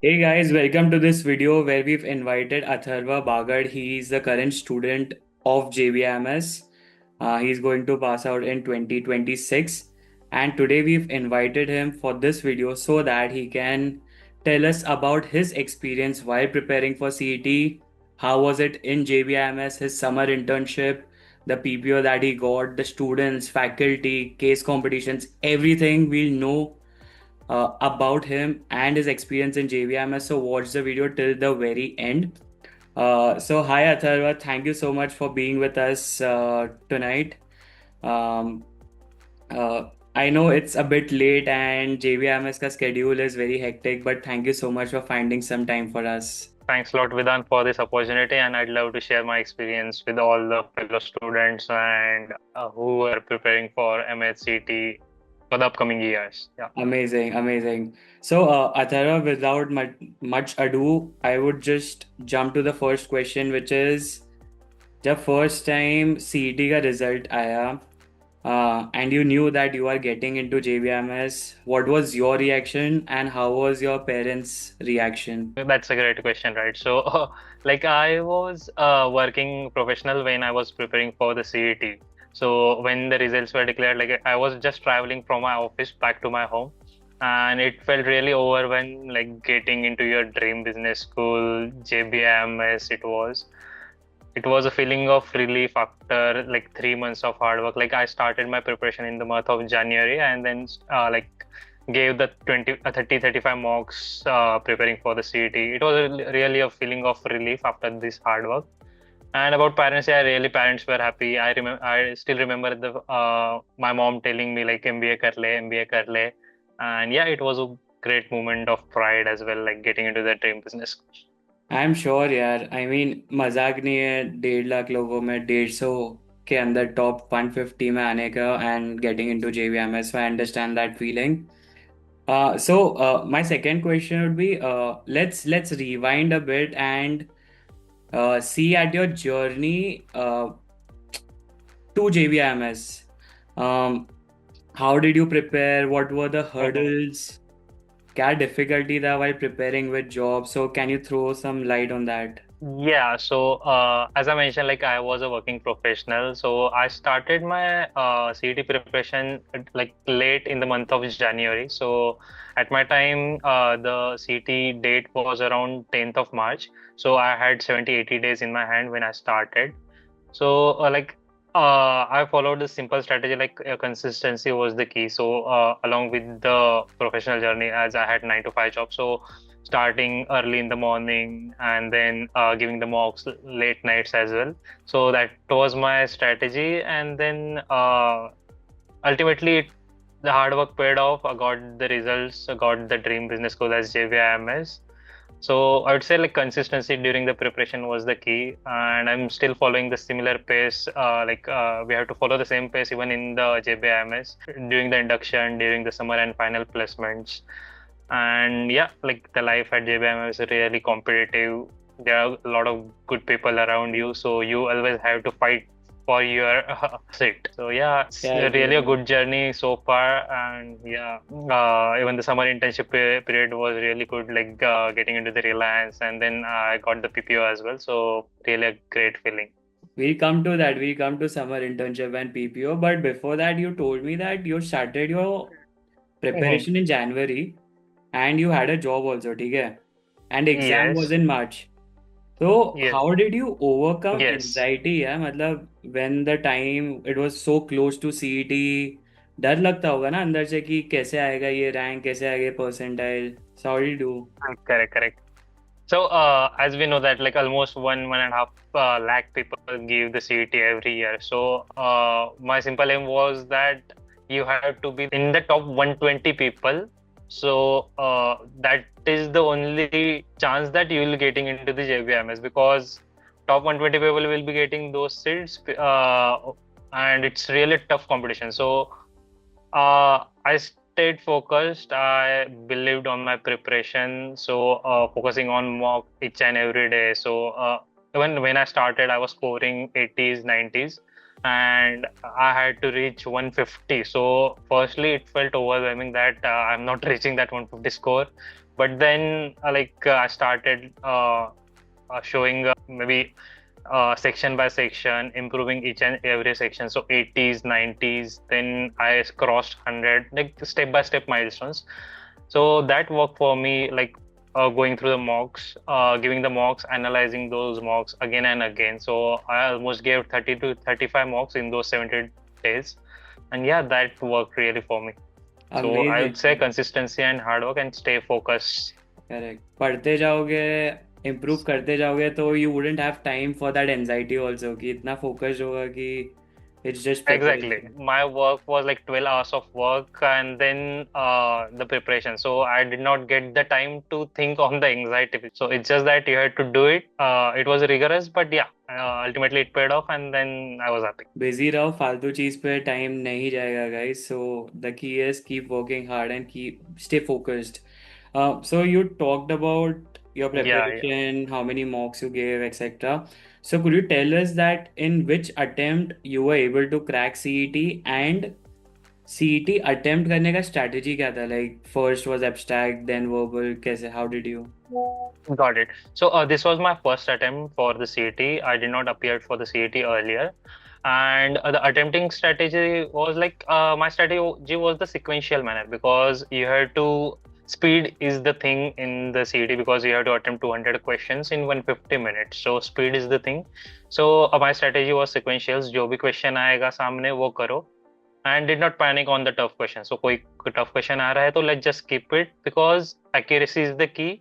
Hey guys, welcome to this video where we've invited Atharva Bagad. He is the current student of JBIMS. He's going to pass out in 2026. And today we've invited him for this video so that he can tell us about his experience while preparing for CET. How was it in JBIMS, his summer internship, the PPO that he got, the students, faculty, case competitions, everything we'll know about him and his experience in JVMS. So watch the video till the very end. Hi Atharva, thank you so much for being with us tonight. Um, I know it's a bit late and JVMS ka schedule is very hectic, but thank you so much for finding some time for us. Thanks a lot, Vidhan, for this opportunity, and I'd love to share my experience with all the fellow students and who are preparing for MHCT for the upcoming years. Yeah. Amazing, amazing. Atharva, without much ado, I would just jump to the first question, which is जब first time CET का result आया and you knew that you are getting into JBMS, what was your reaction and how was your parents' reaction? That's a great question, right? So, like I was working professional when I was preparing for the CET. So when the results were declared, like I was just traveling from my office back to my home, and it felt really overwhelming, like getting into your dream business school, JBIMS. It was a feeling of relief after like 3 months of hard work. Like I started my preparation in the month of January, and then like gave the 35 mocks preparing for the CET. It was really a feeling of relief after this hard work. And about parents, yeah, really parents were happy. I still remember the my mom telling me like MBA kar le, MBA kar le. And yeah, it was a great moment of pride as well, like getting into the dream business. I'm sure यार, I mean मजाक नहीं है 1.5 लाख लोगों में 150 के अंदर top 150 में आने का and getting into JVMS, so I understand that feeling. My second question would be, let's rewind a bit and see at your journey to JBIMS. Um, how did you prepare? What were the Mhm. hurdles? क्या difficulty था while preparing with job? So can you throw some light on that? Yeah, so as I mentioned, like I was a working professional, so I started my CET preparation like late in the month of January. So at my time, the CET date was around 10th of March. So I had 70, 80 days in my hand when I started. So, I followed a simple strategy, like consistency was the key. So, along with the professional journey, as I had 9 to 5 jobs, so starting early in the morning and then giving the mocks late nights as well. So that was my strategy, and then ultimately the hard work paid off. I got the results. I got the dream business school as JBIMS. So I would say like consistency during the preparation was the key, and I'm still following the similar pace. We have to follow the same pace even in the JBIMS during the induction, during the summer and final placements. And yeah, like the life at JBIMS is really competitive. There are a lot of good people around you, so you always have to fight for your seat. So yeah, it's Yeah, really a yeah. good journey so far, and yeah, even the summer internship period was really good, like getting into the Reliance, and then I got the PPO as well. So really a great feeling. We'll come to that. We'll come to summer internship and PPO. But before that, you told me that you started your Mhm. preparation in January and you had a job also, ठीक है? And exam was Yes, in March. So yes, how did you overcome yes. anxiety? Yeah, मतलब when the time it was so close to CET, डर लगता होगा ना अंदर से कि कैसे आएगा ये रैंक, कैसे आएगा percentile. So how did you do? Correct, correct. So, as we know that like almost 1.5 lakh people give the CET every year. So, my simple aim was that you have to be in the top 120 people. So, that is the only chance that you will getting into the JBMS, because top 120 people will be getting those seats, and it's really tough competition. So, I stayed focused. I believed on my preparation. So, focusing on mock each and every day. So, even when I started, I was scoring 80s, 90s. and I had to reach 150. So firstly, it felt overwhelming that I'm not reaching that 150 score. But then, I started showing maybe section by section, improving each and every section. So 80s, 90s, then I crossed 100, like step by step milestones. So that worked for me, going through the mocks, giving the mocks, analyzing those mocks again and again. So I almost gave 30 to 35 mocks in those 70 days. And yeah, that worked really for me. So I would say Amazing. consistency and hard work and stay focused. Correct पढ़ते जाओगे improve करते जाओगे तो you wouldn't have time for that anxiety also कि इतना focused होगा कि it's just Exactly. Preparation. My work was like 12 hours of work and then the preparation. So I did not get the time to think on the anxiety. So it's just that you had to do it. It was rigorous, but yeah, ultimately it paid off and then I was happy. Busy रहो, फालतू चीज पे time नहीं जाएगा guys. So the key is keep working hard and keep stay focused. So you talked about your Yeah, yeah. preparation, how many mocks you gave, etc. So could you tell us that in which attempt you were able to crack CET, and CET attempt करने का strategy क्या था? Like first was abstract, then verbal. कैसे? How did you? Got it. So this was my first attempt for the CET. I did not appear for the CET earlier. And the attempting strategy was my strategy was the sequential manner because you have to speed is the thing in the CET because you have to attempt 200 questions in 150 minutes. So speed is the thing. So my strategy was sequentials. जो भी question आएगा सामने वो करो and did not panic on the tough question. So कोई tough question आ रहा है तो let's just skip it because accuracy is the key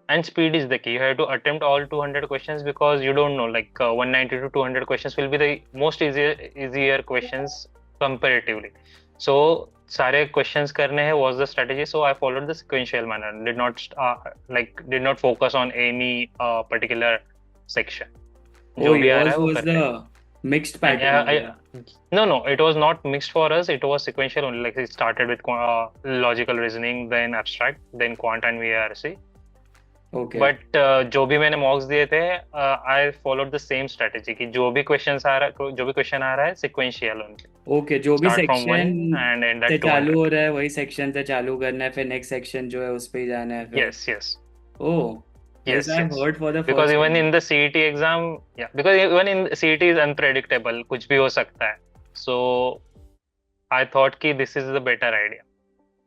and speed is the key. You have to attempt all 200 questions because you don't know 190 to 200 questions will be the most easier questions comparatively. So सारे questions करने हैं was the strategy. So I followed the sequential manner. Did not focus on any particular section. Oh, जो भी आ रहा yours है वो was करते हैं. the mixed And pattern वाला. no, it was not mixed for us. It was sequential only. Like it started with logical reasoning, then abstract, then quant and VRC. Okay. But जो भी मैंने मॉक्स दिए थे I followed the same strategy कि जो भी question आ रहा है सिक्वेंशियल ओनली ओके, जो भी start from one section and and से एट चालू हो 200. रहा है वही सेक्शन से चालू करना है, फिर नेक्स्ट सेक्शन जो है उस पे ही जाना है फिर. Yes, yes, oh, this yes, I yes. Heard for the Because first even time. in the CET exam, yeah, because even in CET is unpredictable, कुछ भी हो सकता है. So I thought कि this is the better idea.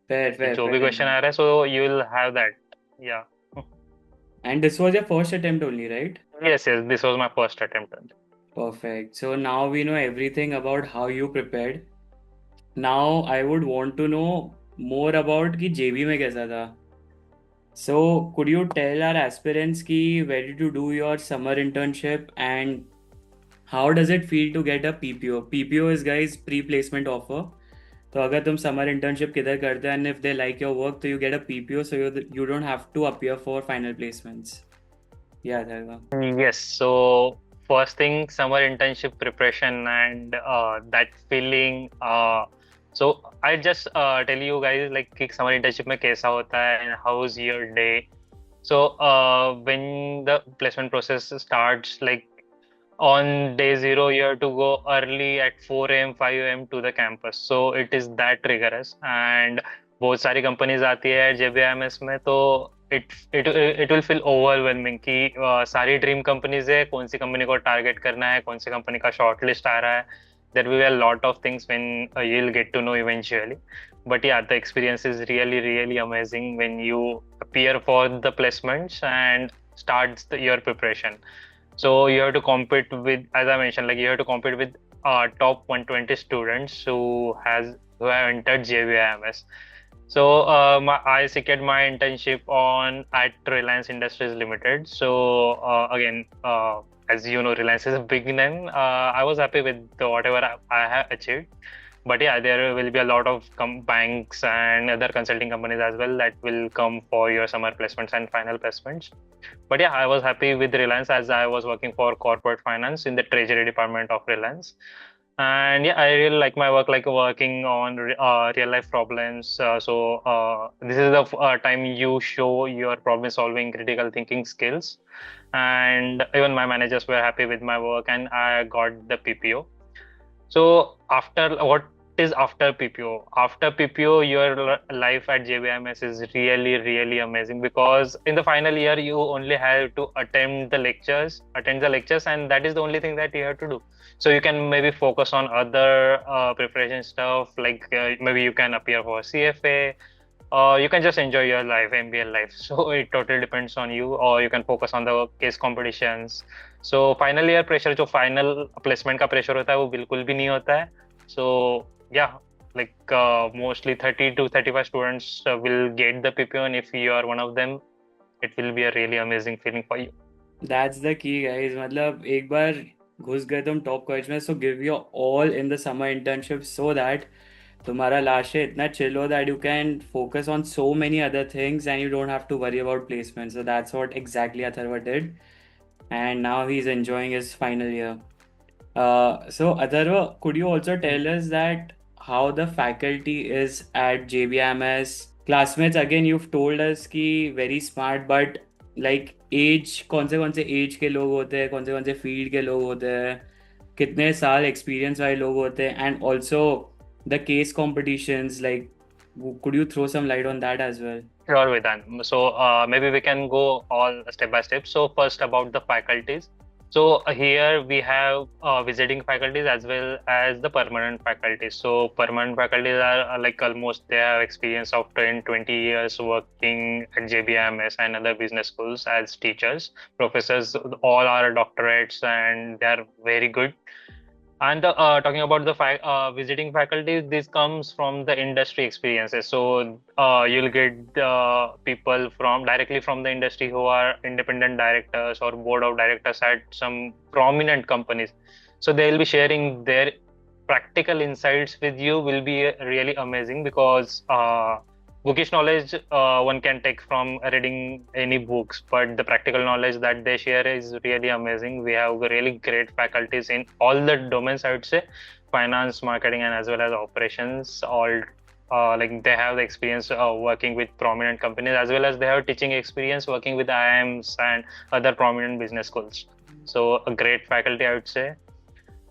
Fair कि fair जो भी fair question आ रहा है, so you will have that. Yeah. And this was your first attempt only, right? Yes, yes. This was my first attempt. Perfect. So now we know everything about how you prepared. Now I would want to know more about कि JB में कैसा था. So could you tell our aspirants ki where did you do your summer internship and how does it feel to get a PPO? PPO is guys pre-placement offer. तो अगर तुम summer internship किधर करते हैं and if they like your work तो you get a PPO so you don't have to appear for final placements. Yeah, Atharva. Yes, so first thing, summer internship preparation and that feeling. So I just tell you guys कि summer internship में कैसा होता है and how's your day. So when the placement process starts, like on day zero, you have to go early at 4 a.m., 5 a.m. to the campus. So it is that rigorous and बहुत सारी companies आती है JBIMS में तो it will feel overwhelming कि सारी dream companies है कौन सी कंपनी को टारगेट करना है कौन सी कंपनी का शॉर्ट लिस्ट आ रहा है there will be a lot of things when you will get to know eventually but yeah the experience is really amazing when you appear for the placements and starts your preparation. So you have to compete with, as I mentioned, like you have to compete with top 120 students who have entered JBIMS. So I secured my internship at Reliance Industries Limited. So again, as you know, Reliance is a big name. I was happy with whatever I have achieved. But yeah, there will be a lot of banks and other consulting companies as well that will come for your summer placements and final placements. But yeah, I was happy with Reliance as I was working for corporate finance in the treasury department of Reliance. And yeah, I really like my work, like working on real life problems. So this is the time you show your problem solving, critical thinking skills. And even my managers were happy with my work, and I got the PPO. So after what is after PPO? After PPO, your life at JBIMS is really, really amazing because in the final year you only have to attend the lectures, and that is the only thing that you have to do. So you can maybe focus on other preparation stuff, like maybe you can appear for CFA, or you can just enjoy your life, MBA life. So it totally depends on you, or you can focus on the case competitions. So final year pressure जो final placement का pressure होता है वो बिल्कुल भी नहीं होता है. So yeah, like mostly 30 to 35 students will get the PPO, and if you are one of them, it will be a really amazing feeling for you. That's the key, guys. मतलब एक बार घुस गए तुम टॉप कॉलेज में, so give your all in the summer internship so that तुम्हारा last year इतना chill हो that you can focus on so many other things and you don't have to worry about placement. So that's what exactly Atharva did, and now he's enjoying his final year. So Atharva, could you also tell us that how the faculty is at JBIMS? Classmates, again, you've told us कि very smart, but like age, कौन से age के लोग होते हैं, कौन से field के लोग होते हैं, कितने साल experience वाले लोग होते हैं, and also the case competitions, like could you throw some light on that as well? Sure, Vidhan. So maybe we can go all step by step. So first about the faculties. So here we have visiting faculties as well as the permanent faculties. So permanent faculties are like almost they have experience of 10, 20 years working at JBIMS and other business schools as teachers. Professors all are doctorates and they are very good. And talking about the visiting faculty, this comes from the industry experiences. So you'll get people from directly from the industry who are independent directors or board of directors at some prominent companies. So they'll be sharing their practical insights with you. Will be really amazing because bookish knowledge one can take from reading any books, but the practical knowledge that they share is really amazing. We have really great faculties in all the domains, I would say, finance, marketing, and as well as operations. All like they have the experience working with prominent companies, as well as they have teaching experience working with IIMs and other prominent business schools. So a great faculty, I would say.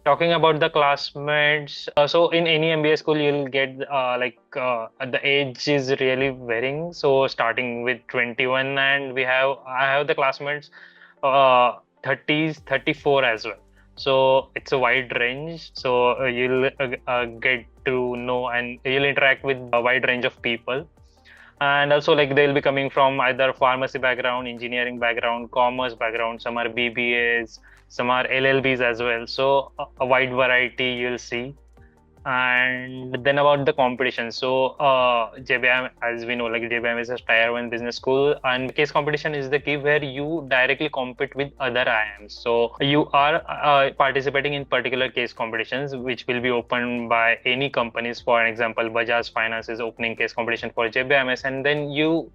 Talking about the classmates, so in any MBA school, you'll get the age is really varying. So starting with 21, and I have the classmates 30s, 34 as well. So it's a wide range. So you'll get to know and you'll interact with a wide range of people. And also like they'll be coming from either pharmacy background, engineering background, commerce background, some are BBAs, some are LLBs as well. So a wide variety you'll see. And then about the competition. So JBIM, as we know, like JBIM is a tier 1 business school, and case competition is the key where you directly compete with other IIMs. So you are participating in particular case competitions, which will be opened by any companies. For example, Bajaj Finance is opening case competition for JBIMS, and then you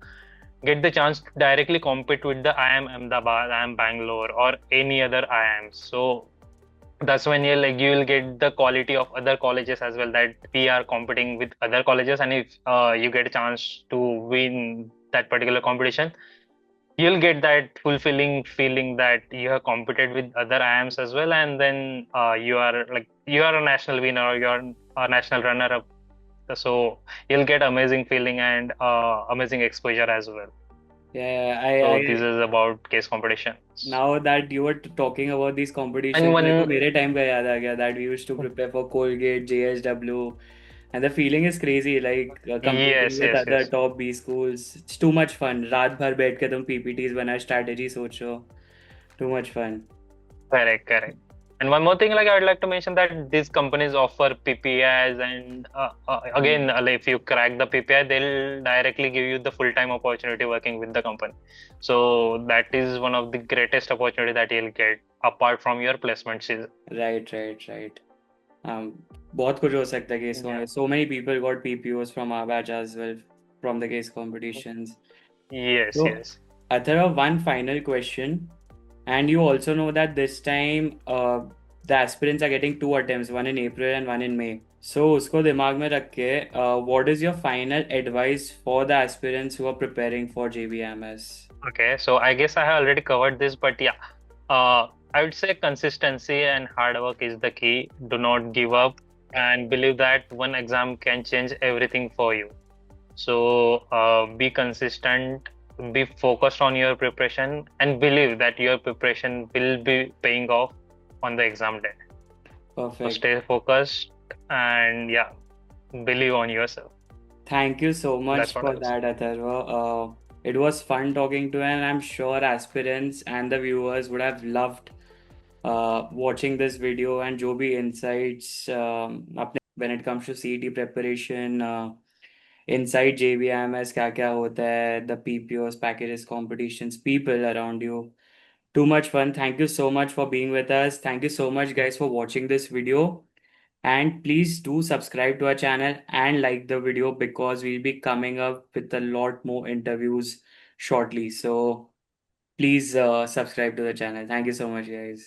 get the chance to directly compete with the IIM Ahmedabad, IIM Bangalore, or any other IIMs. So that's when you'll get the quality of other colleges as well, that we are competing with other colleges, and if you get a chance to win that particular competition, you'll get that fulfilling feeling that you have competed with other IIMs as well, and then you are a national winner or you're a national runner up. So you'll get amazing feeling and amazing exposure as well. Yeah, So this is about case competitions. now that you were talking about these competitions, And मेरे को one, मेरे time का याद आ गया that we used to prepare for Colgate, JSW, and the feeling is crazy, like competing yes, with yes, other yes. top B schools. It's too much fun. रात भर बैठ के तुम PPTs बनाओ, strategy सोचो. Too much fun. Correct, correct. And one more thing, like I would like to mention that these companies offer PPIs, and again, like, if you crack the PPI, they'll directly give you the full-time opportunity working with the company. So that is one of the greatest opportunity that you'll get apart from your placement season. Right, right, right. बहुत कुछ हो सकता है case Yeah. में. So many people got PPOs from our batch as well from the case competitions. Yes, So, yes. Atharva, one final question. And you also know that this time the aspirants are getting two attempts, one in April and one in May. So उसको दिमाग में रख के what is your final advice for the aspirants who are preparing for JBMS? Okay, so I guess I have already covered this, but yeah, I would say consistency and hard work is the key. Do not give up and believe that one exam can change everything for you. So be consistent, be focused on your preparation, and believe that your preparation will be paying off on the exam day. So Perfect. stay focused and yeah, believe on yourself. Thank you so That's much what I for would say. that, Atharva. It was fun talking to you, and I'm sure aspirants and the viewers would have loved watching this video and जो भी insights when it comes to CET preparation, inside JBIMS क्या क्या होता है, the PPOs, packages, competitions, people around you. Too much fun. Thank you so much for being with us. Thank you so much, guys, for watching this video. And please do subscribe to our channel and like the video because we'll be coming up with a lot more interviews shortly. So please subscribe to the channel. Thank you so much, guys.